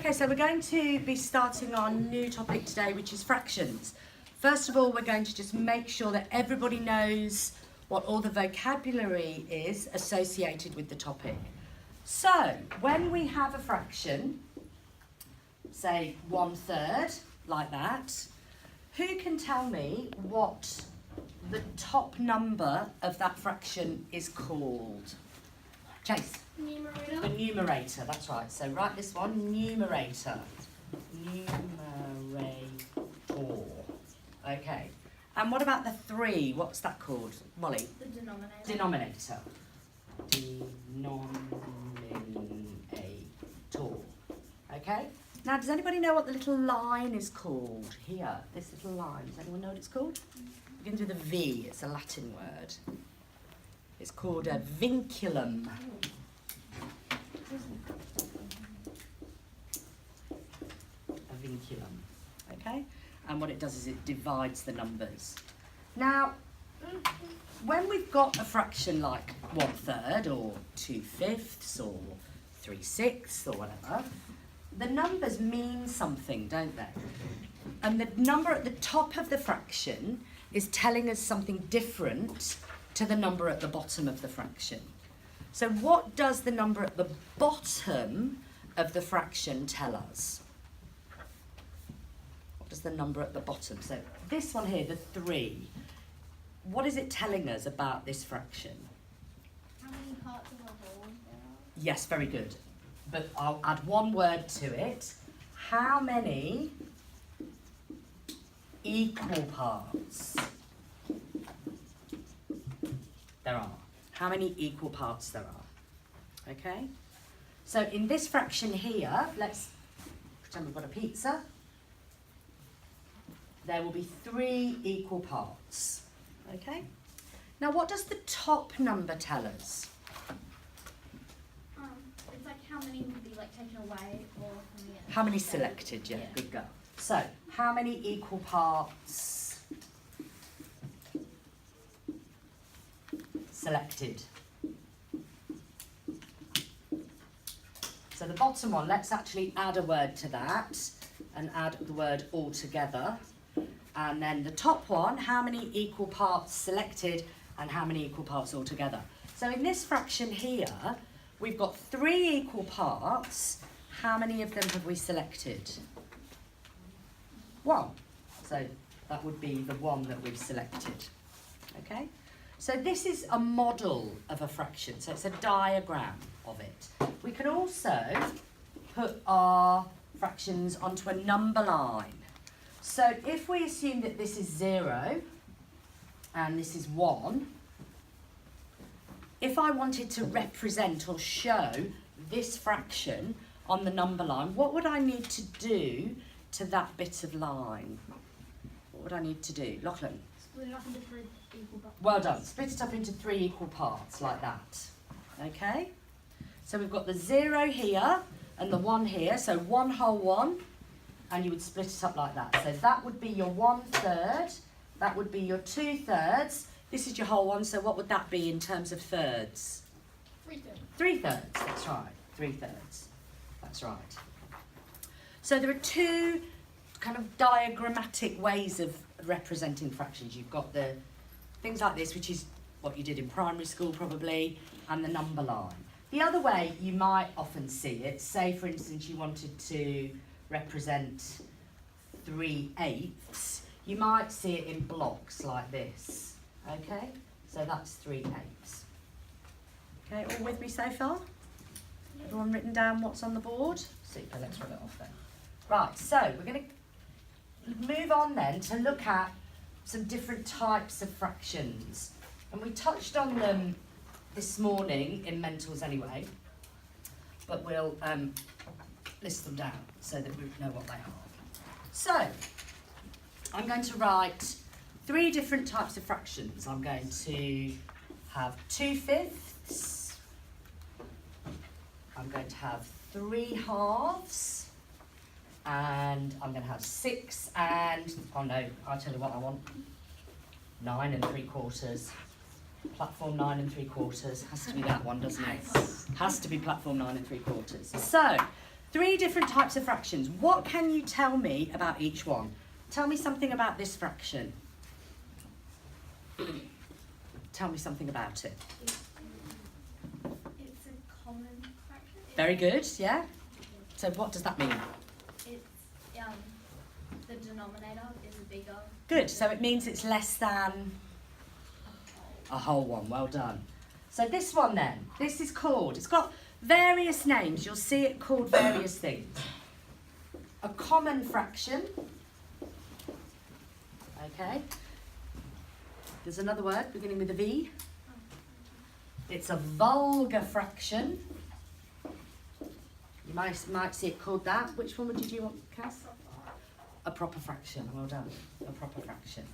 Okay, so we're going to be starting our new topic today, which is fractions. First of all, we're going to just make sure that everybody knows what all the vocabulary is associated with the topic. So, when we have a fraction, say 1/3, like that, who can tell me what the top number of that fraction is called? Chase. Numerator. The numerator, that's right. So write this one, numerator. Numerator. Okay. And what about the 3? What's that called, Molly? The denominator. Denominator. Denominator. Okay. Now, does anybody know what the little line is called here? This little line. Does anyone know what it's called? It begins with a V. It's a Latin word. It's called a vinculum. A vinculum. Okay? And what it does is it divides the numbers. Now, when we've got a fraction like 1/3 or 2/5 or 3/6 or whatever, the numbers mean something, don't they? And the number at the top of the fraction is telling us something different to the number at the bottom of the fraction. So what does the number at the bottom of the fraction tell us? What does the number at the bottom? So this one here, the 3, what is it telling us about this fraction? How many parts of a whole there are? Yes, very good. But I'll add one word to it. How many equal parts there are? How many equal parts there are? Okay? So in this fraction here, let's pretend we've got a pizza. There will be 3 equal parts. Okay? Now what does the top number tell us? It's like how many would be like taken away or from the How many selected? Yeah, good go. So, how many equal parts selected? So the bottom one, let's actually add a word to that and add the word altogether. And then the top one, how many equal parts selected and how many equal parts altogether? So in this fraction here, we've got 3 equal parts. How many of them have we selected? 1. So that would be the one that we've selected. Okay? So this is a model of a fraction. So it's a diagram of it. We can also put our fractions onto a number line. So if we assume that this is 0 and this is 1, if I wanted to represent or show this fraction on the number line, what would I need to do to that bit of line? What would I need to do? Lachlan? Split it up into 3 equal parts. Well done. Split it up into 3 equal parts, like that. Okay? So we've got the 0 here and the 1 here, so 1 whole 1, and you would split it up like that. So that would be your 1/3, that would be your 2/3. This is your whole one, so what would that be in terms of thirds? 3/3. 3/3, that's right, 3/3, that's right. So there are 2 kind of diagrammatic ways of representing fractions. You've got the things like this, which is what you did in primary school probably, and the number line. The other way you might often see it, say for instance you wanted to represent 3/8, you might see it in blocks like this. Okay, so that's 3/8. Okay, all with me so far? Everyone written down what's on the board? Super, let's run it off then. Right, so we're going to move on then to look at some different types of fractions. And we touched on them this morning in mentals anyway, but we'll list them down so that we know what they are. So, I'm going to write 3 different types of fractions. I'm going to have 2/5, I'm going to have 3/2, and I'm going to have 6 and, oh no, I'll tell you what I want, 9 3/4. Platform 9 3/4. Has to be that one, doesn't it? Has to be platform 9 3/4. So, 3 different types of fractions. What can you tell me about each one? Tell me something about this fraction. Tell me something about it. It's a common fraction. Very good, yeah? So what does that mean? It's the denominator is bigger. Good, so it means it's less than a whole one. Well done. So this one then, this is called, it's got various names. You'll see it called various things. A common fraction. Okay. There's another word beginning with a V. It's a vulgar fraction. You might see it called that. Which one did you want, Cass? A proper fraction. Well done. A proper fraction.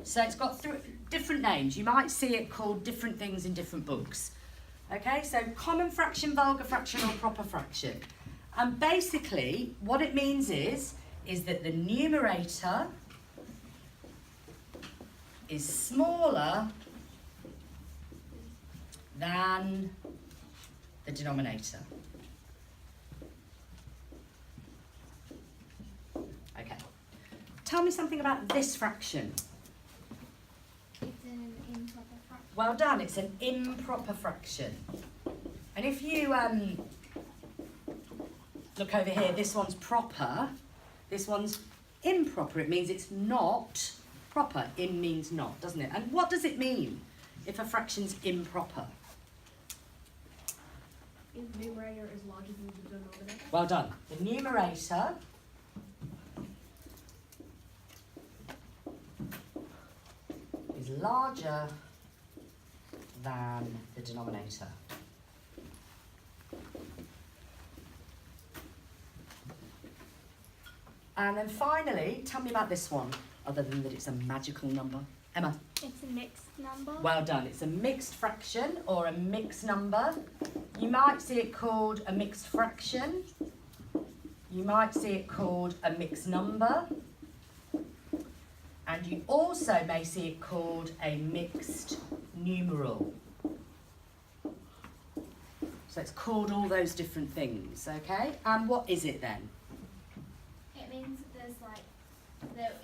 So it's got different names. You might see it called different things in different books. Okay, so common fraction, vulgar fraction, or proper fraction. And basically, what it means is that the numerator is smaller than the denominator. Okay. Tell me something about this fraction. It's an improper fraction. Well done, it's an improper fraction. And if you look over here, this one's proper, this one's improper. It means it's not proper. Im means not, doesn't it? And what does it mean if a fraction's improper? If the numerator is larger than the denominator. Well done. The numerator is larger than the denominator. And then finally, tell me about this one, other than that it's a magical number. Emma? It's a mixed number. Well done. It's a mixed fraction or a mixed number. You might see it called a mixed fraction. You might see it called a mixed number. And you also may see it called a mixed numeral. So it's called all those different things, okay? And what is it then? It means there's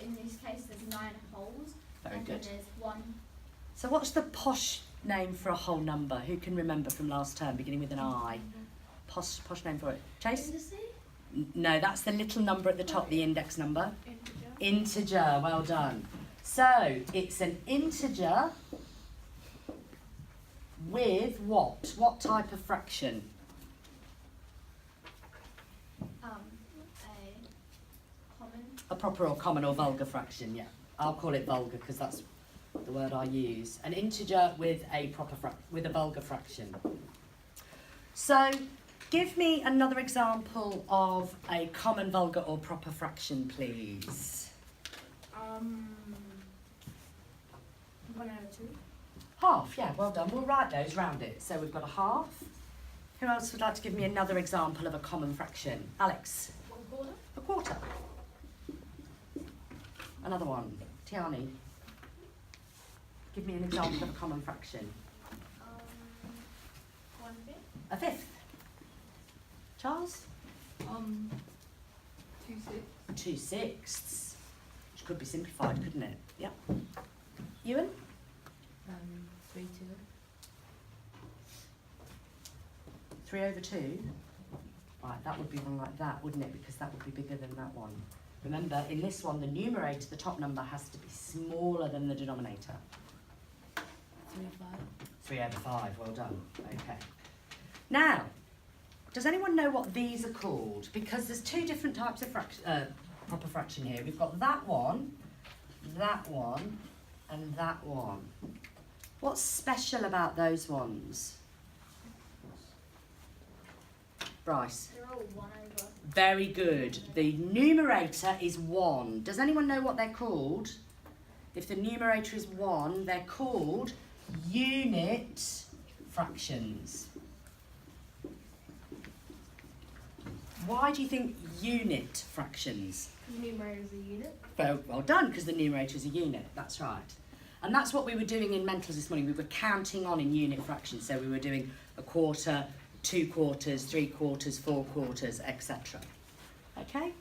in this case there's 9 holes. Very and good. Then there's 1. So what's the posh name for a whole number? Who can remember from last term, beginning with an I? Posh name for it. Chase? No, that's the little number at the top, the index number. Integer, well done. So it's an integer with what? What type of fraction? A common. A proper or common or vulgar fraction, yeah. I'll call it vulgar because that's the word I use. An integer with a with a vulgar fraction. So give me another example of a common, vulgar or proper fraction, please. 1 over 2. Half, yeah, well done. We'll write those round it. So we've got a half. Who else would like to give me another example of a common fraction? Alex? 1/4. A quarter. Another one. Tiani? Give me an example of a common fraction. 1/5. A fifth. Charles? 2/6. 2/6. Which could be simplified, couldn't it? Yep. Ewan? 3/2. 3 over 2. Right, that would be one like that, wouldn't it? Because that would be bigger than that one. Remember, in this one, the numerator, the top number, has to be smaller than the denominator. 3 over 5. 3 over 5, well done. Okay. Now, does anyone know what these are called? Because there's 2 different types of proper fraction here. We've got that one, and that one. What's special about those ones? Bryce? They're all 1 over. Very good. The numerator is 1. Does anyone know what they're called? If the numerator is 1, they're called unit fractions. Why do you think unit fractions? The numerator is a unit. Well done, because the numerator is a unit. That's right. And that's what we were doing in mentals this morning. We were counting on in unit fractions. So we were doing a quarter, 2 quarters, 3 quarters, 4 quarters, etc. Okay?